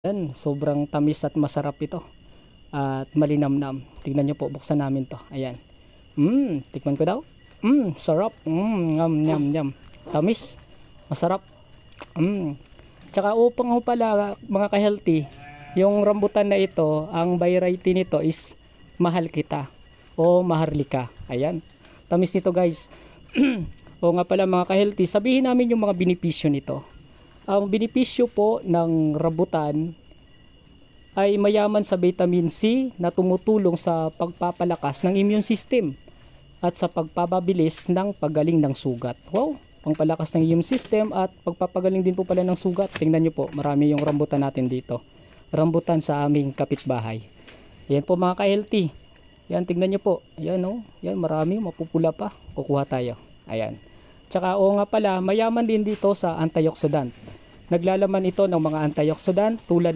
Yan, sobrang tamis at masarap ito. At malinamnam. Tignan nyo po, buksan namin to. Ayan. Tikman ko daw. Sarap. Yum, yum, yum. Tamis. Masarap. Tsaka upang pala mga ka-healthy, yung rambutan na ito, ang variety nito is mahal kita o maharlika. Ayan. Tamis nito guys. O nga pala mga ka-healthy, sabihin namin yung mga benepisyo nito. Ang benepisyo po ng rambutan ay mayaman sa vitamin C na tumutulong sa pagpapalakas ng immune system at sa pagpapabilis ng paggaling ng sugat. Wow, pangpalakas ng immune system at pagpapagaling din po pala ng sugat. Tingnan nyo po, marami yung rambutan natin dito. Rambutan sa aming kapitbahay. Yan po mga ka-healthy. Yan, tingnan nyo po. Yan o, yan marami, mapupula pa. Kukuha tayo. Ayan. Tsaka o nga pala, mayaman din dito sa antioxidant. Naglalaman ito ng mga antioxidant tulad